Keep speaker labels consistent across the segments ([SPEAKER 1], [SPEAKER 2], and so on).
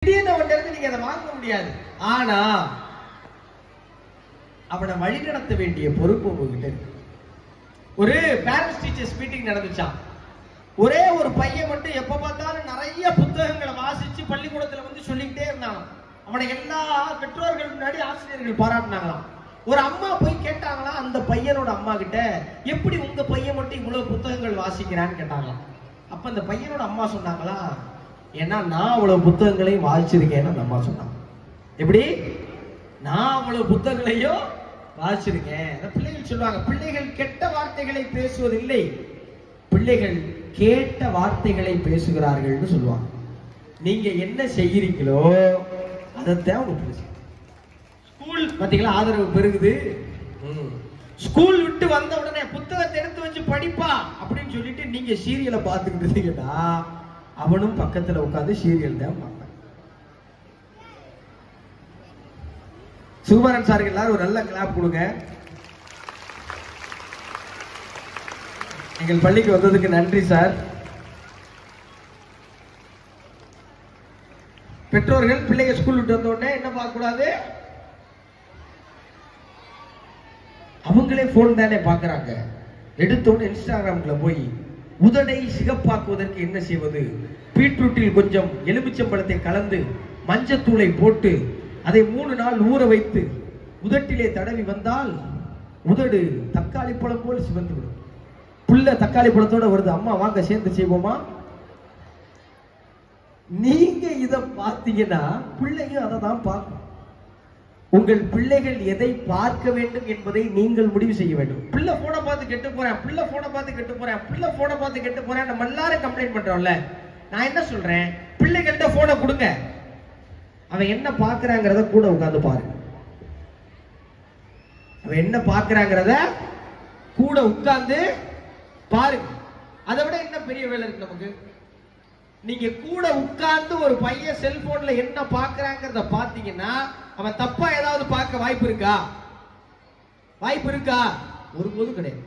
[SPEAKER 1] திடீர்னு அவன்கிட்ட இருந்து நீங்க அதை வாங்க முடியாது. ஆனா அவனை வழிநடத்த வேண்டிய பொறுப்பு உங்ககிட்ட இருக்கு. ஒரு பேரண்ட்ஸ் டீச்சர்ஸ் மீட்டிங் நடந்துச்சான். ஒரே ஒரு பையன் மட்டும் எப்ப பார்த்தாலும் நிறைய புத்தகங்களை வாசிச்சு பள்ளிக்கூடத்துல வந்து சொல்லிக்கிட்டே இருந்தான். அவனை எல்லா பெற்றோர்கள் முன்னாடி ஆசிரியர்கள் பாராட்டினாங்களாம். ஒரு அம்மா போய் கேட்டாங்களா அந்த பையனோட அம்மா கிட்ட, எப்படி உங்க பையன் மட்டும் இவ்வளவு புத்தகங்கள் வாசிக்கிறான்னு கேட்டாங்களாம். அப்ப அந்த பையனோட அம்மா சொன்னாங்களா, ஏன்னா நான் அவ்வளவு புத்தகங்களையும் வாசிச்சிருக்கேன்னு அந்த அம்மா சொன்னாங்க. எப்படி? நான் அவ்வளவு புத்தகங்களையும் வாசிச்சிருக்கேன். பிள்ளைகள் சொல்லுவாங்க, பிள்ளைகள் கெட்ட வார்த்தைகளை பேசுவதில்லை, பிள்ளைகள் கேட்ட வார்த்தைகளை பேசுகிறார்கள் சொல்லுவாங்க. நீங்க என்ன செய்கிறீங்களோ அதைத்தான் உங்க பேசு. ஸ்கூல் பாத்தீங்களா ஆதரவு பெருகுது. ஸ்கூல் விட்டு வந்த உடனே புத்தகத்தை எடுத்து வச்சு படிப்பா அப்படின்னு சொல்லிட்டு நீங்க சீரியலை பார்த்துக்கிட்டு இருந்தீங்கன்னா அவனும் பக்கத்துல உட்காந்து சீரியல் தான் பார்ப்பான். சுகுமாரன் சாருக்கு எல்லாரும் ஒரு நல்ல கிளாப் கொடுங்க. எங்கள் பள்ளிக்கு வந்ததுக்கு நன்றி சார். பெற்றோர்கள் பிள்ளைங்க ஸ்கூல் விட்டு வந்த உடனே என்ன பார்க்க கூடாது, அவங்களே போன் தானே பாக்குறாங்க. எடுத்தோன்னு இன்ஸ்டாகிராம்ல போய் உதடை சிகப்பாக்குவதற்கு என்ன செய்வது, பீட்ரூட்டில் கொஞ்சம் எலுமிச்சம்பழத்தை கலந்து மஞ்சத்தூளை போட்டு அதை 3 நாள் ஊற வைத்து உதட்டிலே தடவி வந்தால் உதடு தக்காளி பழம் போல் சிவந்து விடும். புள்ள தக்காளி பழத்தோட வருது, அம்மா வாங்க சேர்ந்து செய்வோமா. நீங்க இத பார்த்தீங்கன்னா பிள்ளைங்க அதை தான் பார்க்கணும். உங்கள் பிள்ளைகள் எதை பார்க்க வேண்டும் என்பதை நீங்கள் முடிவு செய்ய வேண்டும். பிள்ளை போனை பார்த்து கெட்டு போறேன், பிள்ளை போனை பார்த்து கெட்டு போறேன், பிள்ளை போனை பார்த்து கெட்டு போறேன், நம்ம எல்லாரும் கம்ப்ளைண்ட் பண்றோம்ல. நான் என்ன சொல்றேன், பிள்ளைகள்கிட்ட போனை கொடுங்க, அவன் என்ன பார்க்கறாங்கிறத கூட உட்கார்ந்து பாருங்க. அவன் என்ன பார்க்கறாங்கிறத கூட உட்கார்ந்து பாருங்க. அதை விட என்ன பெரிய வேலை இருக்கு நமக்கு? நீங்க கூட உட்கார்ந்து ஒரு பையன் செல்போன்ல என்ன பார்க்கறாங்கிறத பாத்தீங்கன்னா அவன் தப்பா ஏதாவது பார்க்க வாய்ப்பு இருக்கா? வாய்ப்பு இருக்கா? ஒருபோதும் கிடையாது.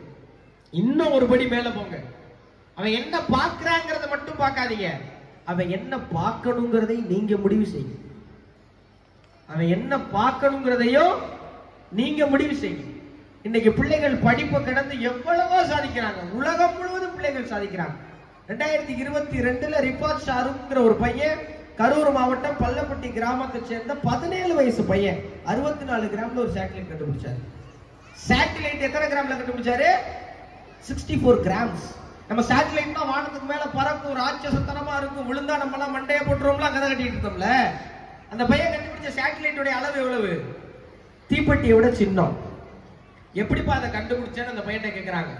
[SPEAKER 1] இன்னும் ஒரு படி மேல போங்க. அவன் என்ன பார்க்கறாங்கிறத மட்டும் பார்க்காதீங்க, அவன் என்ன பார்க்கணுங்கிறதை நீங்க முடிவு செய்யுங்க. அவன் என்ன பார்க்கணுங்கிறதையும் நீங்க முடிவு செய்யுங்க. இன்னைக்கு பிள்ளைகள் படிப்பை கடந்து எவ்வளவோ சாதிக்கிறாங்க. உலகம் முழுவதும் பிள்ளைகள் சாதிக்கிறாங்க. 2022 ரிஃபாத் ஷாருங்கிற ஒரு பையன் கரூர் மாவட்டம் பள்ளப்பட்டி கிராமத்தை சேர்ந்த 17 வயசு பையன் 64 கிராம்ல ஒரு சேட்டலைட் கண்டுபிடிச்சாரு. சேட்டலைட் எத்தனை கிராம்ல கண்டுபிடிச்சாரு? 64 கிராம்ஸ். நம்ம சேட்டலைட்னா வானத்துக்கு மேல பறக்கும், ராட்சசத்தனமா இருக்கும், விழுந்தா நம்ம எல்லாம் மண்டைய போட்டுருவோம்ல கதை கட்டிட்டு இருந்தோம்ல. அந்த பையன் கண்டுபிடிச்ச சேட்டலைட்டோட அளவு எவ்வளவு? தீப்பெட்டியை விட சின்னம். எப்படிப்பா அதை கண்டுபிடிச்சேன்னு அந்த பையன் கேட்கிறாங்க.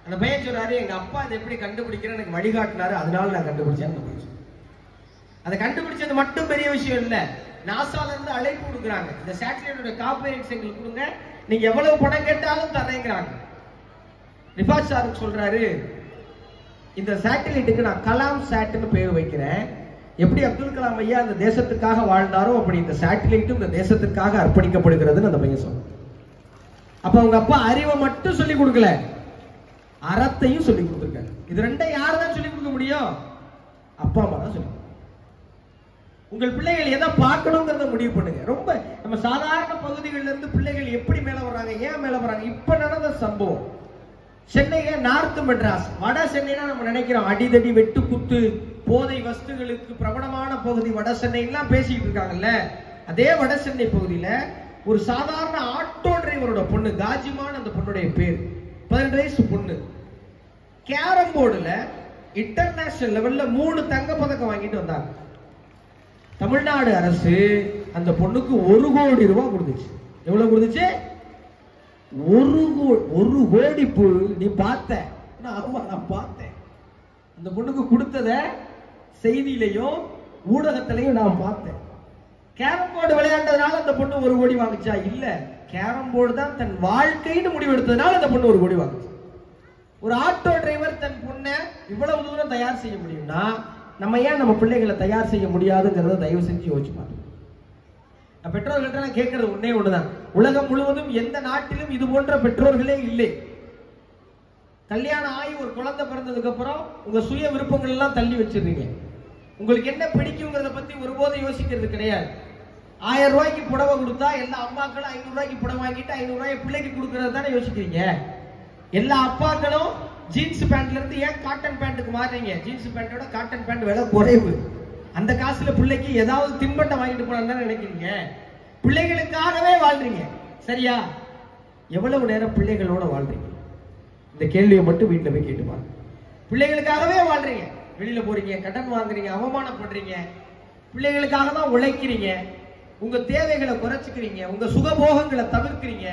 [SPEAKER 1] அந்த பையன் சொல்றாரு, எங்க அப்பா அதை எப்படி கண்டுபிடிக்கிறேன்னு எனக்கு வழிகாட்டினாரு, அதனால நான் கண்டுபிடிச்சேன். அதை கண்டுபிடிச்சது மட்டும் பெரிய விஷயம் இல்ல. நாசால இருந்து அழைப்பு கொடுக்குறாங்க, இந்த சேட்டலைட்டோட காப்பிரைட்ஸ் எங்களுக்கு கொடுங்க, நீங்க எவ்வளவு பணம் கேட்டாலும் தரேங்கிறாங்க. ரிஃபாத் சாருக்கு சொல்றாரு, இந்த சேட்டலைட்டுக்கு நான் கலாம் சேட்னு பேர் வைக்கிறேன். எப்படி அப்துல் கலாம் ஐயா அந்த தேசத்துக்காக வாழ்ந்தாரோ அப்படி இந்த சேட்டலைட்டும் இந்த தேசத்துக்காக அர்ப்பணிக்கப்படுகிறதுன்னு அந்த பையன் சொன்னார். அப்ப அவங்க அப்பா அறிவை மட்டும் சொல்லி கொடுக்கல, அறத்தையும் சொல்லி கொடுத்திருக்காரு. இது ரெண்டையும் யாருதான் சொல்லி கொடுக்க முடியும்? அப்பா அம்மா தான் சொல்லி. உங்கள் பிள்ளைகள் எதை பார்க்கணுங்கிறத முடிவு பண்ணுங்க. ரொம்ப நம்ம சாதாரண பகுதிகளில் இருந்து பிள்ளைகள் எப்படி மேல வர்றாங்க, ஏன் மேல வர்றாங்க? இப்ப நடந்த சம்பவம் சென்னையில நார்த் மெட்ராஸ், வட சென்னைனா நம்ம நினைக்கிறோம் அடிதடி வெட்டு குத்து போதை வஸ்துகளுக்கு பிரபலமான பகுதி வட சென்னை எல்லாம் பேசிட்டு இருக்காங்கல்ல. அதே வட சென்னை பகுதியில ஒரு சாதாரண ஆட்டோ டிரைவரோட பொண்ணு காஜிமான், அந்த பொண்ணுடைய பேர், 12 வயசு பொண்ணு, கேரம் போர்டுல இன்டர்நேஷனல் லெவல்ல 3 தங்க பதக்கம் வாங்கிட்டு வந்தாங்க. தமிழ்நாடு அரசு அந்த பொண்ணுக்கு 1 கோடி ரூபாய் கொடுத்துச்சு. எவ்வளவு கொடுத்துச்சு? 1 கோடி. நீ பார்த்த? ஆமா நான் பார்த்தேன். அந்த பொண்ணுக்கு கொடுத்தத செய்தியிலையும் ஊடகத்திலையும் நான் பார்த்தேன். கேரம் போர்டு விளையாண்டதுனால அந்த பொண்ணு 1 கோடி வாங்குச்சா? இல்ல, கேரம் போர்டு தான் தன் வாழ்க்கைன்னு முடிவெடுத்ததுனால அந்த பொண்ணு 1 கோடி வாங்குச்சு. ஒரு ஆட்டோ டிரைவர் தன் பொண்ணை இவ்வளவு தூரம் தயார் செய்ய முடியும்னா நம்ம ஏன் நம்ம பிள்ளைகளை தயார் செய்ய முடியாதுங்கிறத தயவு செஞ்சு யோசிச்சு பாருங்க. பெற்றோர்கள்ட்ட நான் கேட்கறது ஒன்னே ஒண்ணுதான், உலகம் முழுவதும் எந்த நாட்டிலும் இது போன்ற பெற்றோர்களே இல்லை. கல்யாணம் ஆகி ஒரு குழந்தை பிறந்ததுக்கு அப்புறம் உங்க சுய விருப்பங்கள் எல்லாம் தள்ளி வச்சிருக்கீங்க. உங்களுக்கு என்ன பிடிக்குங்கிறத பத்தி ஒருபோதும் யோசிக்கிறது கிடையாது. 1000 ரூபாய்க்கு புடவை கொடுத்தா எல்லா அம்மாக்களும் 500 ரூபாய்க்கு புடவை வாங்கிட்டு 500 ரூபாய் பிள்ளைக்கு கொடுக்கறது தானே யோசிக்கிறீங்க. எல்லா அப்பாக்களும் ஜீன்ஸ் பேண்ட்ல இருந்து ஏன் காட்டன் பேண்ட்டுக்கு மாறுறீங்க? ஜீன்ஸ் பேண்டோட காட்டன் பேண்ட் விலை குறைவு, அந்த காசுல பிள்ளைக்கு ஏதாவது தின்பண்டம் வாங்கிட்டு போனான்னு நினைக்கிறீங்க. பிள்ளைகளுக்காகவே வாழ்றீங்க, சரியா? எவ்வளவு நேரம் பிள்ளைகளோட வாழ்றீங்க? இந்த கேள்வியை மட்டும் வீட்டுல போய் கேட்டு பாருங்க. பிள்ளைகளுக்காகவே வாழ்றீங்க, வெளியில போறீங்க, கடன் வாங்குறீங்க, அவமானப்படுறீங்க, பிள்ளைகளுக்காக தான் உழைக்கிறீங்க, உங்க தேவைகளை குறைச்சிக்கிறீங்க, உங்க சுகபோகங்களை தவிர்க்கிறீங்க.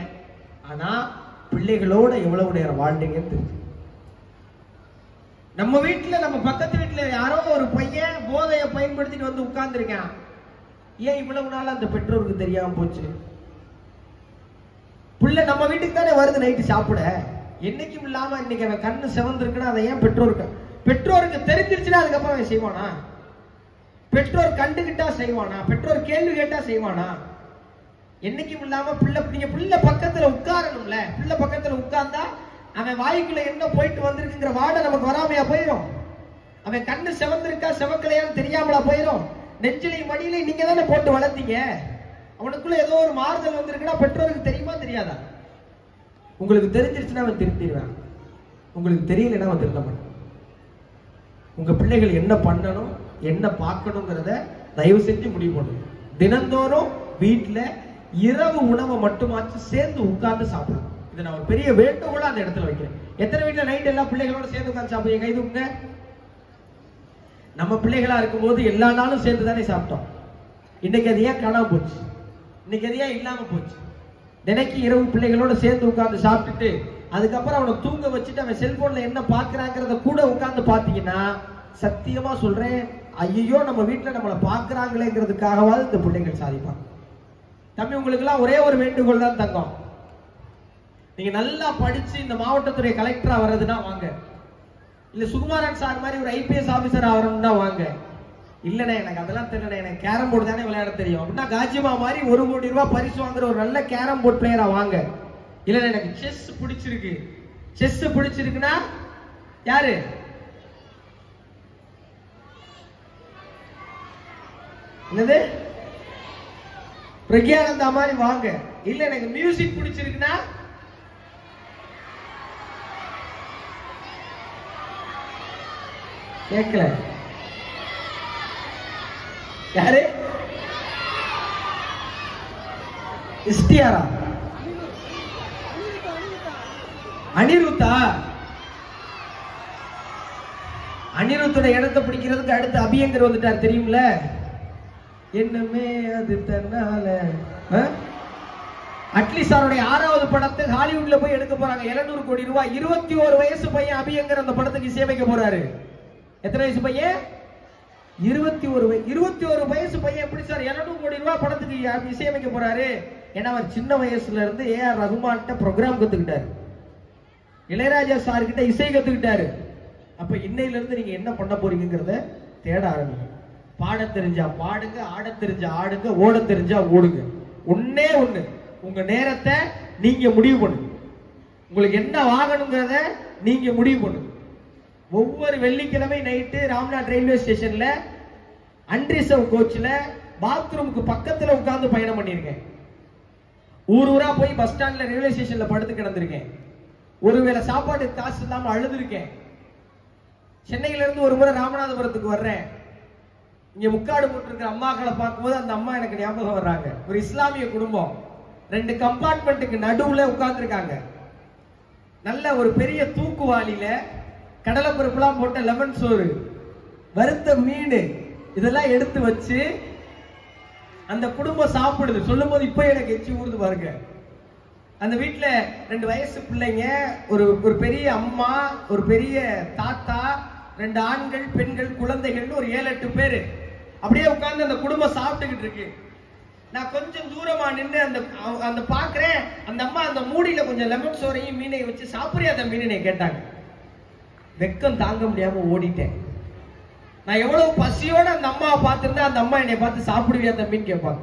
[SPEAKER 1] ஆனா பிள்ளைகளோட எவ்வளவு நேரம் வாழ்றீங்கன்னு தெரிஞ்சு. நம்ம வீட்டுல, நம்ம பக்கத்து வீட்டுல யாரோ ஒரு பையன் போதையை பயன்படுத்திட்டு வந்து உட்கார்ந்து இருக்கான். ஏன் இவ்வளவு நாள் அந்த பெற்றோருக்கு தெரியாம போச்சு? பிள்ளை நம்ம வீட்டுக்கு தானே வருது நைட்டு சாப்பிட. என்னைக்கும் இல்லாம இன்னைக்கு அவன் கண்ணு செவந்திருக்குன்னா அதை ஏன் பெற்றோருக்கு தெரிஞ்சிருச்சுன்னா அதுக்கப்புறம் அவன் செய்வானா? பெற்றோர் கண்டுகிட்டா செய்வானா? பெற்றோர் கேள்வி கேட்டா செய்வானா? என்னைக்கும் இல்லாம பிள்ளை பக்கத்துல உட்காரணும்ல. பிள்ளை பக்கத்துல உட்கார்ந்தா அவன் வாய்க்குள்ள என்ன போயிட்டு வந்திருக்குங்கிற வாடை நமக்கு வராமையா போயிடும். அவன் கண்ணு செவந்திருக்கா செவக்கலையான்னு தெரியாமலா போயிடும். நெஞ்சிலையும் மடியிலையும் நீங்க தானே போட்டு வளர்த்தீங்க. அவனுக்குள்ள ஏதோ ஒரு மாறுதல் வந்திருக்குன்னா பெற்றோருக்கு தெரியுமா தெரியாதா? உங்களுக்கு தெரிஞ்சிருச்சுன்னா அவன் திருத்திடுவான், உங்களுக்கு தெரியலன்னா அவன் திருத்த மாட்டான். உங்க பிள்ளைகள் என்ன பண்ணணும் என்ன பார்க்கணுங்கிறத தயவு செஞ்சு முடிவு பண்ணுங்க. தினந்தோறும் வீட்டுல இரவு உணவை மட்டுமாச்சு சேர்ந்து உட்கார்ந்து சாப்பிடுங்க. இதை நான் ஒரு பெரிய வேண்டுகோளா அந்த இடத்துல வைக்கிறேன். எத்தனை வீட்டுல நைட் எல்லா பிள்ளைகளோட சேர்ந்து உட்கார்ந்து சாப்பிடுங்க? கை தூக்குங்க. நம்ம பிள்ளைகளா இருக்கும் போது எல்லா நாளும் சேர்ந்து தானே சாப்பிட்டோம். இன்னைக்கு அது ஏன் காணாம போச்சு? இன்னைக்கு அது ஏன் இல்லாம போச்சு? தினைக்கு இரவு பிள்ளைகளோட சேர்ந்து உட்கார்ந்து சாப்பிட்டுட்டு அதுக்கப்புறம் அவனை தூங்க வச்சுட்டு அவன் செல்போன்ல என்ன பாக்குறாங்கிறத கூட உட்கார்ந்து பாத்தீங்கன்னா, சத்தியமா சொல்றேன், ஐயோ நம்ம வீட்டுல நம்மளை பாக்குறாங்களேங்கிறதுக்காகவாது இந்த பிள்ளைகள் சாதிப்பாங்க. தம்பி, உங்களுக்கு எல்லாம் ஒரே ஒரு வேண்டுகோள் தான் தங்கம். நீங்க நல்லா படிச்சு இந்த மாவட்டத்துறை கலெக்டரா வர்றதுன்னா வாங்க, இல்ல சுகுமாரன் சார் மாதிரி ஒரு IPS ஆபீசர் ஆகணும்னா வாங்க. இல்லண்ணே எனக்கு அதெல்லாம் தெரியல, எனக்கு கேரம் போர்டு தானே விளையாட தெரியும் அப்படின்னா காஜிமா மாதிரி 1 கோடி ரூபாய் பரிசு வாங்குற ஒரு நல்ல கேரம் போர்டு பிளேயரா வாங்க. இல்ல எனக்கு செஸ் பிடிச்சிருக்கு, செஸ் பிடிச்சிருக்குன்னா யாரு? என்னது? பிரக்யானந்தா மாதிரி வாங்க. இல்ல எனக்கு மியூசிக் பிடிச்சிருக்குன்னா கேட்கல யாரு? இஸ்டியாரா? அனிருத்தா? அனிருத்தோட இடத்தை பிடிக்கிறதுக்கு அடுத்து அபியங்கர் வந்துட்டார் தெரியும்ல. என்னமே அது தன்னால. அட்லி சாருடைய 6வது படத்தை ஹாலிவுட்ல போய் எடுக்க போறாங்க. 700 கோடி ரூபாய். 21 வயசு பையன் அபியங்கர் அந்த படத்துக்கு இசையமைக்க போறாரு. எத்தனை வயசு பையன்? 21 வயசு பையன் எப்படி சார் 700 கோடி ரூபாய் படத்துக்கு இசையமைக்க போறாரு? ஏன்னா அவர் சின்ன வயசுல இருந்து AR ரகுமான்கிட்ட ப்ரோக்ராம் கத்துக்கிட்டாரு, இளையராஜா சார் கிட்ட இசை கத்துக்கிட்டாரு. அப்ப இன்னையில இருந்து நீங்க என்ன பண்ண போறீங்கிறத தேட ஆரம்பிங்க. பாட தெரிஞ்சா பாடுங்க, ஆட தெரிஞ்சா ஆடுங்க, ஓட தெரிஞ்சா ஓடுங்க. ஒண்ணே ஒண்ணு, உங்க நேரத்தை நீங்க முடிவு பண்ணுங்க. உங்களுக்கு என்ன வாங்கணுங்கிறத நீங்க முடிவு பண்ணுங்க. ஒவ்வொரு வெள்ளிக்கிழமை நைட்டு ராம்நாத் ரயில்வே ஸ்டேஷன்ல அன்ரிசர்வ் கோச்ல பாத்ரூமுக்கு பக்கத்துல உட்கார்ந்து பயணம் பண்ணிருக்கேன். ஊரா போய் பஸ் ஸ்டாண்ட்ல ரயில்வே ஸ்டேஷன்ல படுத்து கிடந்திருக்கேன். ஒருவேளை சாப்பாடு காசு இல்லாம அழுதுருக்கேன். சென்னையில இருந்து ஒரு முறை ராமநாதபுரத்துக்கு வர்றேன். இங்க முக்காடு போட்டிருக்கிற அம்மாக்களை பார்க்கும்போது அந்த அம்மா எனக்கு ஞாபகம் வர்றாங்க. ஒரு இஸ்லாமிய குடும்பம், 2 கம்பார்ட்மெண்ட்டுக்கு நடுவுல உட்கார்ந்து இருக்காங்க. நல்ல ஒரு பெரிய தூக்குவாளியில கடலைப்பருப்புலாம் போட்ட லெமன் சோறு, வறுத்த மீன், இதெல்லாம் எடுத்து வச்சு அந்த குடும்பம் சாப்பிடுது. சொல்லும் போது இப்ப எனக்கு எச்சி ஊறுது பாருங்க. அந்த வீட்டுல 2 வயசு பிள்ளைங்க, ஒரு பெரிய அம்மா, ஒரு பெரிய தாத்தா, 2 ஆண்கள், பெண்கள், குழந்தைகள், ஒரு 7-8 பேரு அப்படியே உட்கார்ந்து அந்த குடும்பம் சாப்பிட்டுக்கிட்டு இருக்கு. நான் கொஞ்சம் தூரமா நின்று அந்த பாக்குறேன். அந்த அம்மா அந்த மூடியில கொஞ்சம் லெமன் சோறையும் மீனையும் வச்சு சாப்பிடுறியா அந்த மீனை கேட்டாங்க. வெக்கம் தாங்க முடியாம ஓடிட்டேன். நான் எவ்வளவு பசியோட அந்த அம்மாவை பார்த்திருந்தா அந்த அம்மா என்னை பார்த்து சாப்பிடுவியா அந்த மீன் கேட்பாங்க.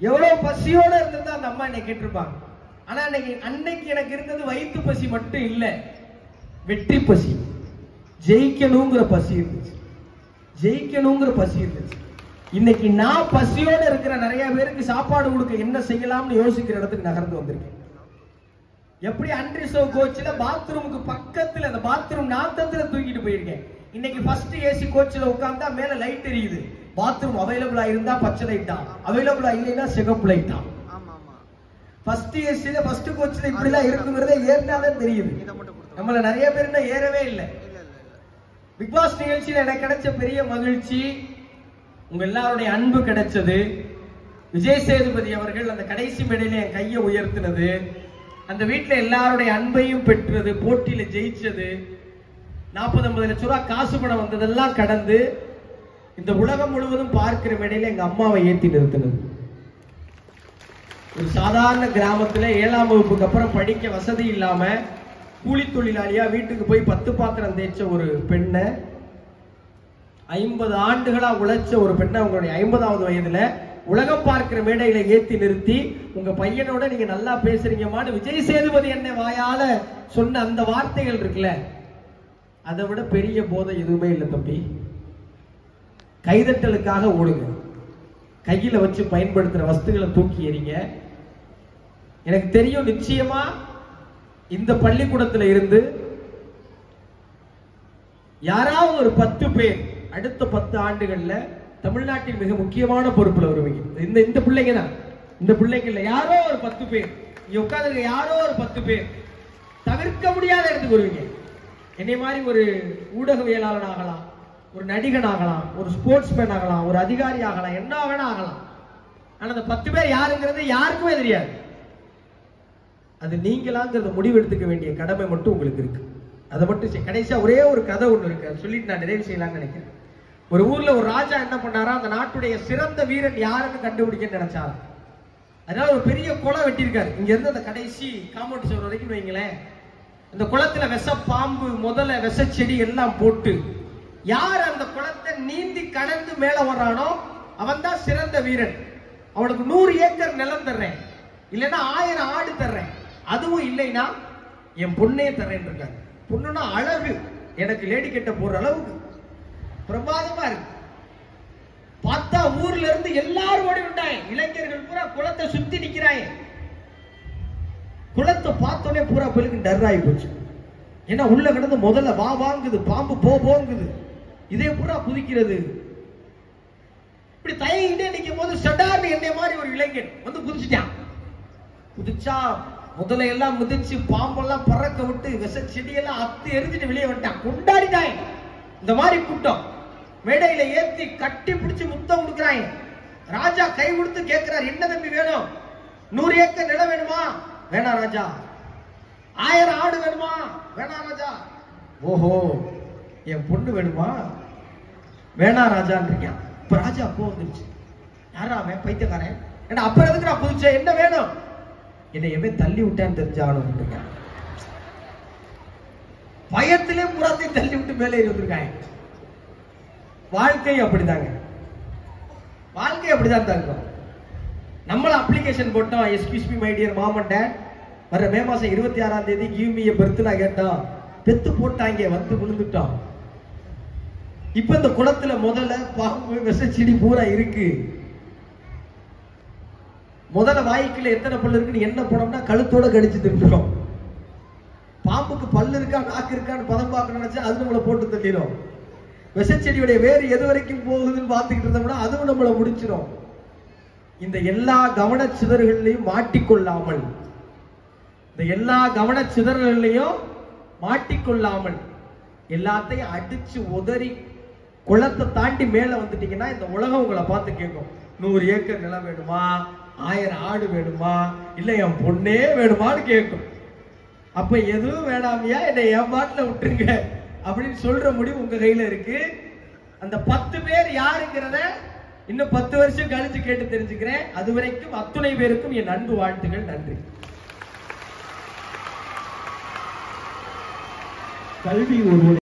[SPEAKER 1] எவ்வளவு பசியோட இருந்திருந்தா அந்த அம்மா என்னை கேட்டிருப்பாங்க. ஆனா அன்னைக்கு எனக்கு இருந்தது வயிற்று பசி மட்டும் இல்ல, வெற்றி பசி, ஜெயிக்கணுங்கிற பசி இருந்துச்சு. ஜெயிக்கணுங்கிற பசி இருந்துச்சு. இன்னைக்கு நான் பசியோட இருக்கிற நிறைய பேருக்கு சாப்பாடு கொடுக்க என்ன செய்யலாம்னு யோசிக்கிற இடத்துக்கு நகர்ந்து வந்திருக்கேன். எப்படி அன்ரிசர்வ் கோச்ல பாத்ரூமுக்கு பக்கத்துல அந்த பாத்ரூம் நாத்தத்துல தூக்கிட்டு போயிருக்கேன். இன்னைக்கு ஃபர்ஸ்ட் ஏசி கோச்ல உட்கார்ந்தா மேல லைட் எரியுது. பாத்ரூம் அவைலபிளா இருந்தா பச்சை லைட் தான், அவைலபிளா இல்லைன்னா சிகப்பு லைட் தான். ஃபர்ஸ்ட் ஏசில ஃபர்ஸ்ட் கோச்ல இப்படி எல்லாம் இருக்குங்கிறதே ஏறினாதான் தெரியுது. நம்மள நிறைய பேர் இன்னும் ஏறவே இல்லை. பிக் பாஸ் நிகழ்ச்சியில எனக்கு கிடைச்ச பெரிய மகிழ்ச்சி உங்க எல்லாருடைய அன்பு கிடைச்சது. விஜய் சேதுபதி அவர்கள் அந்த கடைசி மேடையில என் கையை உயர்த்தினது, அந்த வீட்டுல எல்லாருடைய அன்பையும் பெற்றது, போட்டியில ஜெயிச்சது, 40-50 லட்சம் ரூபாய் காசு பணம் வந்ததெல்லாம் கடந்து இந்த உலகம் முழுவதும் பார்க்கிற மேடையில எங்க அம்மாவை ஏத்தி நிறுத்தினது. ஒரு சாதாரண கிராமத்துல 7ஆம் வகுப்புக்கு அப்புறம் படிக்க வசதி இல்லாம கூலி தொழிலாளியா வீட்டுக்கு போய் 10 பாத்திரம் தேய்ச்ச ஒரு பெண்ணை, 50 ஆண்டுகளா உழைச்ச ஒரு பெண்ணை உங்களுடைய 50வது வயதுல உலகம் பார்க்கிற மேடையில ஏத்தி நிறுத்தி உங்க பையனோட நீங்க நல்லா பேசுறீங்கம்மான்னு விஜய் சேதுபதி என்ன வாயால சொன்ன அந்த வார்த்தைகள் இருக்குல்ல, அதை விட பெரிய போதை எதுவுமே இல்லை தம்பி. கைதட்டலுக்காக ஓடுங்க, கையில வச்சு பயன்படுத்துற வஸ்துகளை தூக்கி எறிங்க. எனக்கு தெரியும் நிச்சயமா இந்த பள்ளிக்கூடத்துல இருந்து யாராவது ஒரு 10 பேர் அடுத்த 10 ஆண்டுகள்ல தமிழ்நாட்டில் மிக முக்கியமான பொறுப்புல வருவீங்க. இந்த பிள்ளைங்க தான், இந்த பிள்ளைங்க இல்ல, யாரோ ஒரு 10 பேர் இங்க உட்கார்ந்து யாரோ ஒரு 10 பேர் தவிர்க்க முடியாத இடத்துக்கு வருவீங்க. என்னை மாதிரி ஒரு ஊடகவியலாளன் ஆகலாம், ஒரு நடிகன் ஆகலாம், ஒரு ஸ்போர்ட்ஸ் மேன் ஆகலாம், ஒரு அதிகாரி ஆகலாம், என்ன வேணா ஆகலாம். ஆனா அந்த 10 பேர் யாருங்கிறது யாருக்குமே தெரியாது. அது நீங்களாங்கிறத முடிவெடுத்துக்க வேண்டிய கடமை மட்டும் உங்களுக்கு இருக்கு. அதை மட்டும் கடைசியா ஒரே ஒரு கதை ஒண்ணு இருக்கு, அதை சொல்லிட்டு நான் நிறைவு செய்யலாம்னு நினைக்கிறேன். ஒரு ஊர்ல ஒரு ராஜா என்ன பண்ணாரா, அந்த நாட்டுடைய சிறந்த வீரன் யாருன்னு கண்டுபிடிக்க நினைச்சாரா. அதனால ஒரு பெரிய குளம் வெட்டியிருக்காரு. இங்க இருந்து அந்த கடைசி காம்பவுண்ட் சுவர் வரைக்கும் வைங்களேன். அந்த குளத்துல விஷ பாம்பு முதல்ல விஷ செடி எல்லாம் போட்டு யார் அந்த குளத்தை நீந்தி கடந்து மேல வர்றானோ அவன் தான் சிறந்த வீரன். அவனுக்கு 100 ஏக்கர் நிலம் தர்றேன், இல்லைன்னா 1000 ஆடு தர்றேன், அதுவும் இல்லைன்னா என் பொண்ணே தர்றேன் இருக்காரு. பொண்ணுன்னா அழகு, எனக்கு லேடி கட்ட போற அளவுக்கு பிரமாதமா இருக்கு. பார்த்தா ஊர்ல இருந்து எல்லாரும் ஓடி விட்டாங்க. இளைஞர்கள் பூரா குளத்தை சுத்தி நிக்கிறாங்க. குளத்தை பார்த்தோன்னே பூரா பேருக்கு டர் ஆகி போச்சு. ஏன்னா உள்ள கிடந்து முதல்ல வா வாங்குது, பாம்பு போங்குது, இதே பூரா குதிக்கிறது. இப்படி தயங்கிட்டே நிற்கும் போது சடார்னு என்னை மாதிரி ஒரு இளைஞன் வந்து குதிச்சுட்டான். குதிச்சா முதல்ல எல்லாம் மிதிச்சு பாம்பெல்லாம் பறக்க விட்டு விஷ செடியெல்லாம் அத்து எரிஞ்சிட்டு வெளியே வந்துட்டான். கொண்டாடிட்டாங்க. இந்த மாதிரி கூட்டம் மேடையில ஏத்தி கட்டி பிடிச்சு முத்தம் கொடுக்குறாங்க. ராஜா கை கொடுத்து கேட்கிறார், என்ன தம்பி வேணும்? 100 ஏக்கர் நிலம் வேணுமா? வேணாம் ராஜா. 1000 ஆடு வேணுமா? வேணாம் ராஜா. ஓஹோ, என் பொண்ணு வேணுமா? வேணாம் ராஜான்னு இருக்கான். இப்ப ராஜா அப்போ வந்துருச்சு. யாரா அவன் பைத்தியக்காரன்? ஏன்னா அப்புறம் எதுக்கு நான் புதுச்ச என்ன வேணும்? என்னை எவன் தள்ளி விட்டான்னு தெரிஞ்சாலும் இருக்கான். பயத்திலே புறாத்தையும் தள்ளி விட்டு மேலே இருந்திருக்காங்க. வாழ்க்கை அப்படிதாங்க, வாழ்க்கை அப்படிதான் இருக்கும். நம்மள அப்ளிகேஷன் போட்டோம், excuse me my dear mom and dad, வர மே மாசம் 26ஆம் தேதி கிவ் மீ எ பர்த் நான் கேட்டோம். பெத்து போட்டாங்க, வந்து விழுந்துட்டோம். இப்ப இந்த குளத்துல முதல்ல பாம்பு விஷ செடி பூரா இருக்கு. முதல்ல வாய்க்குள்ள எத்தனை பல்லு இருக்குன்னு என்ன போனோம்னா கழுத்தோட கடிச்சு திரும்பிடும். பாம்புக்கு பல்லு இருக்கா நாக்கு இருக்கான்னு பதம் பார்க்க நினைச்சா அது நம்மளை போட்டு தள்ளிடும். விஷச்செடியுடைய வேறு எது வரைக்கும் போகுதுன்னு பார்த்துக்கிட்டு இருந்தோம்னா அதுவும் நம்மளை முடிச்சிடும். இந்த எல்லா கவனச்சிதறல்களையும் மாட்டிக்கொள்ளாமல், இந்த எல்லா கவனச்சிதறல்களையும் மாட்டிக்கொள்ளாமல் எல்லாத்தையும் அடிச்சு உதறி குளத்தை தாண்டி மேல வந்துட்டீங்கன்னா இந்த உலகம் உங்களை பார்த்து கேட்கும், 100 ஏக்கர் நிலம் வேணுமா? 1000 ஆடு வேணுமா? இல்ல என் பொண்ணே வேணுமான்னு கேட்கும். அப்ப எதுவும் வேணாமையா, என்னை என் பாட்டில் விட்டுருங்க அப்படின்னு சொல்ற முடிவு உங்க கையில இருக்கு. அந்த 10 பேர் யாருங்கிறத இன்னும் 10 வருஷம் கழிச்சு கேட்டு தெரிஞ்சுக்கிறேன். அது வரைக்கும் அத்துணை பேருக்கும் என் அன்பு வாழ்த்துகள். நன்றி. கல்வி ஒரு